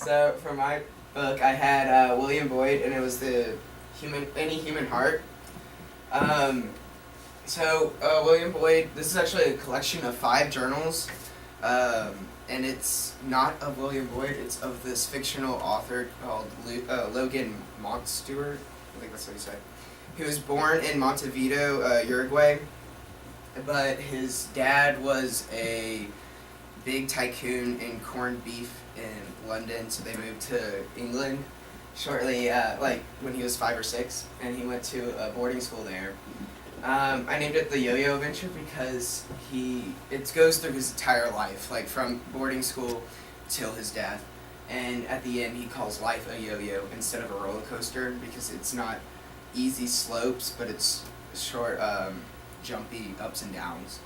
So for my book, I had William Boyd, and it was Any Human Heart. William Boyd, this is actually a collection of 5 journals, and it's not of William Boyd, it's of this fictional author called Logan Montstewart, I think that's what he said. He was born in Montevideo, Uruguay, but his dad was a big tycoon in corned beef in London, so they moved to England shortly, when he was 5 or 6, and he went to a boarding school there. I named it the Yo-Yo Adventure because it goes through his entire life, like from boarding school till his death, and at the end he calls life a yo-yo instead of a roller coaster because it's not easy slopes, but it's short, jumpy ups and downs.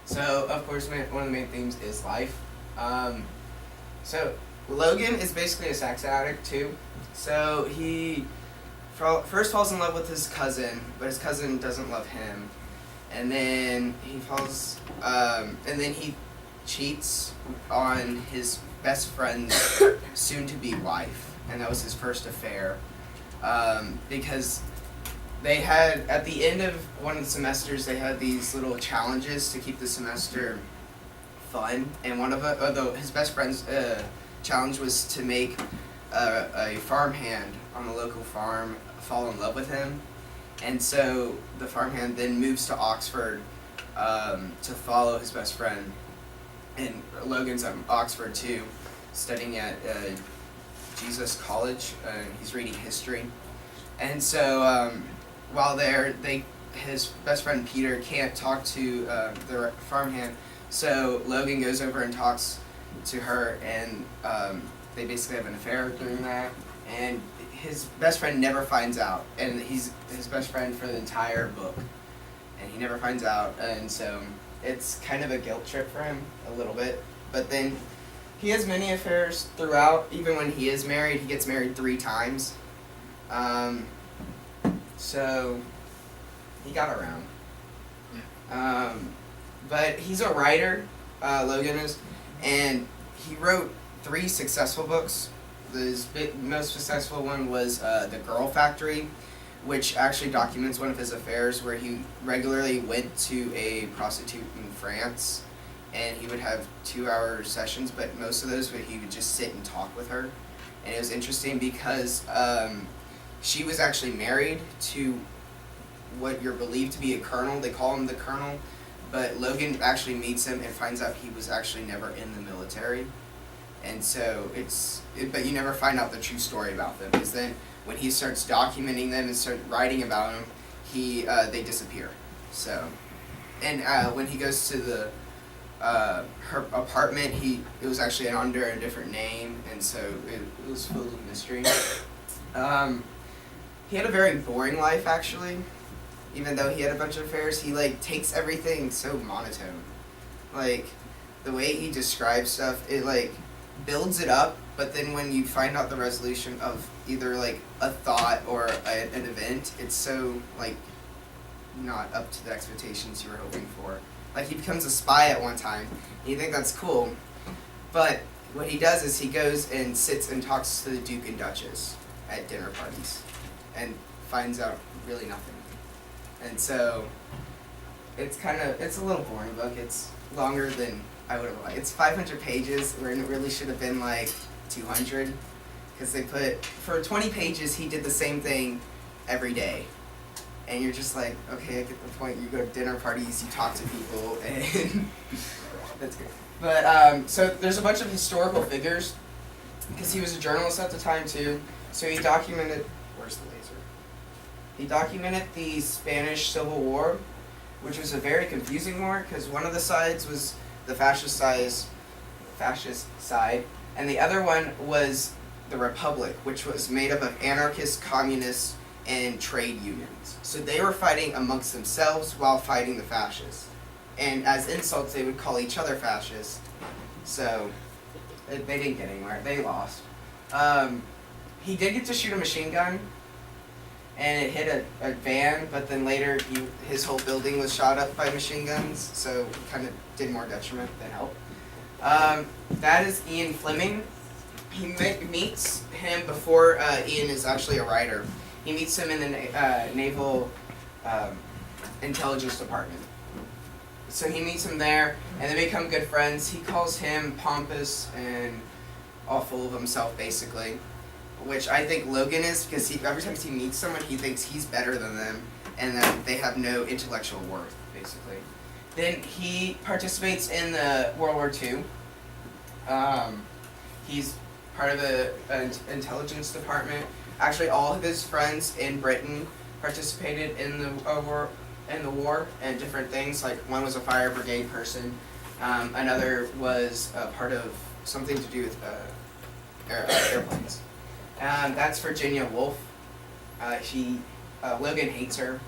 So, of course, one of the main themes is life. So, Logan is basically a sex addict, too. So, he first falls in love with his cousin, but his cousin doesn't love him. And then he cheats on his best friend's soon-to-be wife. And that was his first affair. Because at the end of one of the semesters, they had these little challenges to keep the semester fun, and one of his best friend's challenge was to make a farmhand on the local farm fall in love with him, and so the farmhand then moves to Oxford to follow his best friend, and Logan's at Oxford too, studying at Jesus College, and he's reading history, and so while there, his best friend Peter can't talk to the farmhand, so Logan goes over and talks to her, and they basically have an affair doing that, and his best friend never finds out, and he's his best friend for the entire book, and he never finds out, and so it's kind of a guilt trip for him, a little bit, but then he has many affairs throughout. Even when he is married, he gets married 3 times. So he got around. But he's a writer, Logan is, and he wrote 3 successful books. The most successful one was The Girl Factory, which actually documents one of his affairs where he regularly went to a prostitute in France, and he would have 2-hour sessions, but most of those he would just sit and talk with her. And it was interesting because she was actually married to what you're believed to be a colonel. They call him the colonel, but Logan actually meets him and finds out he was actually never in the military. And so but you never find out the true story about them, because then when he starts documenting them and starts writing about them, they disappear. So, and when he goes to her apartment, it was actually under a different name, and so it was filled with mystery. He had a very boring life, actually. Even though he had a bunch of affairs, he takes everything so monotone. The way he describes stuff, it builds it up, but then when you find out the resolution of either a thought or an event, it's so not up to the expectations you were hoping for. He becomes a spy at one time, and you think that's cool, but what he does is he goes and sits and talks to the Duke and Duchess at dinner parties, and finds out really nothing. And so it's a little boring book. It's longer than I would have liked. It's 500 pages, where it really should have been 200, because for 20 pages he did the same thing every day. And you're just okay, I get the point. You go to dinner parties, you talk to people, and that's good. But, so there's a bunch of historical figures, because he was a journalist at the time, too. So he documented, where's the laser? He documented the Spanish Civil War, which was a very confusing war, because one of the sides was the fascist side, and the other one was the Republic, which was made up of anarchists, communists, and trade unions. So they were fighting amongst themselves while fighting the fascists. And as insults, they would call each other fascists. So they didn't get anywhere. They lost. He did get to shoot a machine gun, and it hit a van, but then later his whole building was shot up by machine guns, so it kind of did more detriment than help. That is Ian Fleming. he meets him before Ian is actually a writer. He meets him in the Naval Intelligence Department. So he meets him there, and they become good friends. He calls him pompous and all full of himself, basically, which I think Logan is, because every time he meets someone, he thinks he's better than them, and that they have no intellectual worth, basically. Then he participates in the World War II. He's part of the intelligence department. Actually, all of his friends in Britain participated in the war and different things. Like one was a fire brigade person, another was part of something to do with airplanes. That's Virginia Woolf. Logan hates her.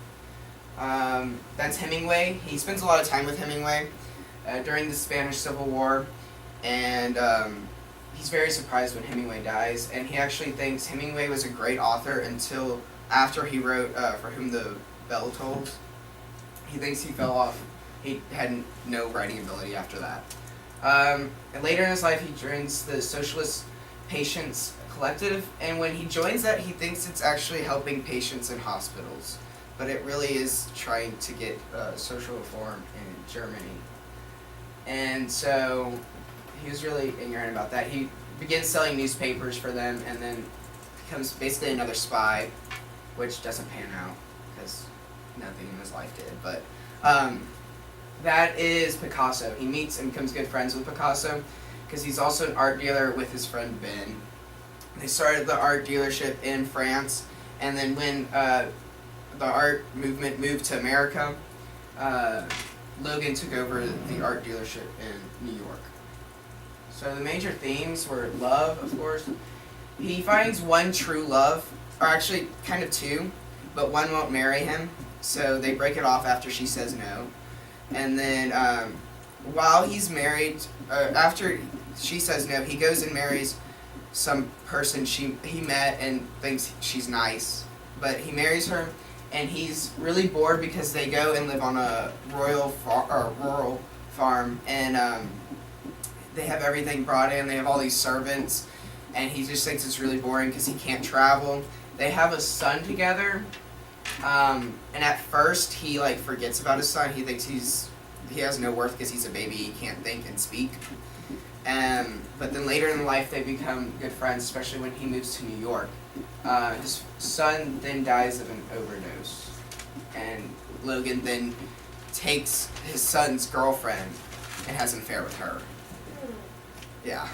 That's Hemingway. He spends a lot of time with Hemingway during the Spanish Civil War, and he's very surprised when Hemingway dies, and he actually thinks Hemingway was a great author until after he wrote For Whom the Bell Tolls. He thinks he fell off. He had no writing ability after that. And later in his life, he joins the Socialist Patients Collective, and when he joins that, he thinks it's actually helping patients in hospitals, but it really is trying to get social reform in Germany. And so he was really ignorant about that. He begins selling newspapers for them, and then becomes basically another spy, which doesn't pan out because nothing in his life did. But that is Picasso. He meets and becomes good friends with Picasso because he's also an art dealer with his friend Ben. They started the art dealership in France, and then when the art movement moved to America, Logan took over the art dealership in New York. So the major themes were love, of course. He finds one true love, or actually kind of two, but one won't marry him, so they break it off after she says no. And then while he's married, after she says no, he goes and marries some person he met and thinks she's nice, but he marries her, and he's really bored because they go and live on a rural farm, and they have everything brought in. They have all these servants, and he just thinks it's really boring because he can't travel. They have a son together, and at first he forgets about his son. He thinks he has no worth because he's a baby. He can't think and speak. But then later in life they become good friends, especially when he moves to New York. His son then dies of an overdose, and Logan then takes his son's girlfriend and has an affair with her. Yeah.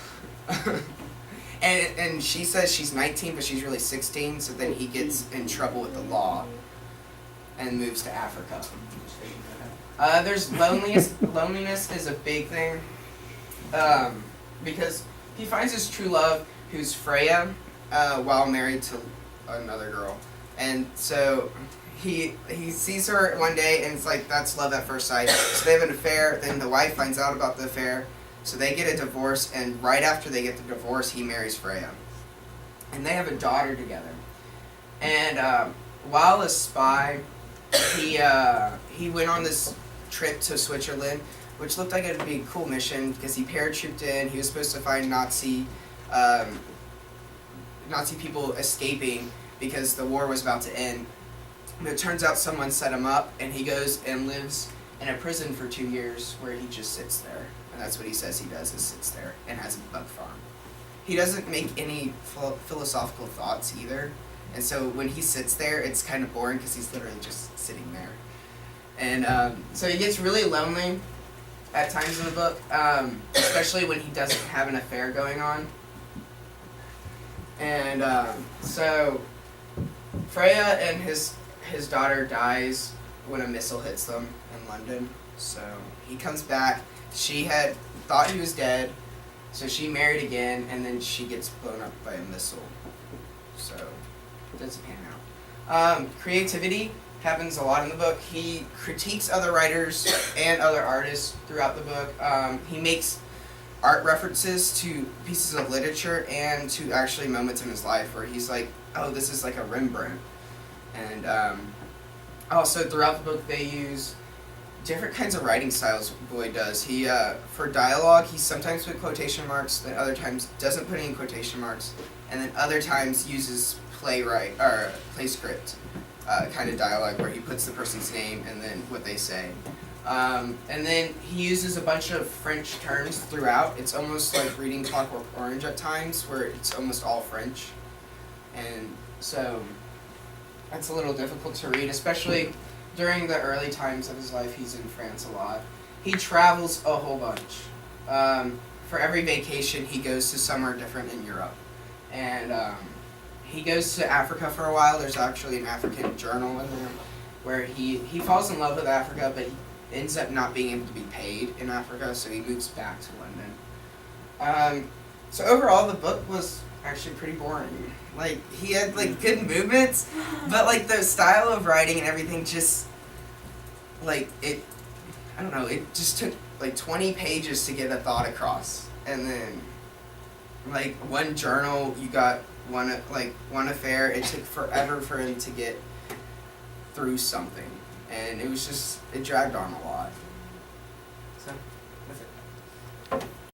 and she says she's 19, but she's really 16, so then he gets in trouble with the law and moves to Africa. There's loneliness. Loneliness is a big thing, because he finds his true love, who's Freya, while married to another girl. And so he sees her one day, and it's like, that's love at first sight. So they have an affair, then the wife finds out about the affair, so they get a divorce, and right after they get the divorce, he marries Freya. And they have a daughter together. And while a spy, he went on this trip to Switzerland, which looked like it would be a cool mission because he paratrooped in. He was supposed to find Nazi people escaping because the war was about to end. But it turns out someone set him up, and he goes and lives in a prison for 2 years where he just sits there. And that's what he says he does, is sits there and has a bug farm. He doesn't make any philosophical thoughts either. And so when he sits there, it's kind of boring because he's literally just sitting there. And so he gets really lonely at times in the book, especially when he doesn't have an affair going on. And so Freya and his daughter dies when a missile hits them in London. So he comes back. She had thought he was dead, so she married again, and then she gets blown up by a missile. So it doesn't pan out. Creativity happens a lot in the book. He critiques other writers and other artists throughout the book. He makes art references to pieces of literature and to actually moments in his life where he's like, oh, this is like a Rembrandt. And also throughout the book they use different kinds of writing styles Boyd does. He for dialogue, he sometimes put quotation marks, then other times doesn't put any quotation marks, and then other times uses play script kind of dialogue where he puts the person's name and then what they say. And then he uses a bunch of French terms throughout. It's almost like reading Clockwork Orange at times, where it's almost all French, and so that's a little difficult to read, especially during the early times of his life. He's in France a lot. He travels a whole bunch. For every vacation, he goes to somewhere different in Europe. And he goes to Africa for a while. There's actually an African journal in there where he falls in love with Africa, but he ends up not being able to be paid in Africa, so he moves back to London. So overall, the book was actually pretty boring. Like, he had, like, good movements, but, like, the style of writing and everything just, like, I don't know, it just took, like, 20 pages to get a thought across. And then, like, one journal, you got one affair, it took forever for him to get through something. And it was just, it dragged on a lot. So, that's it.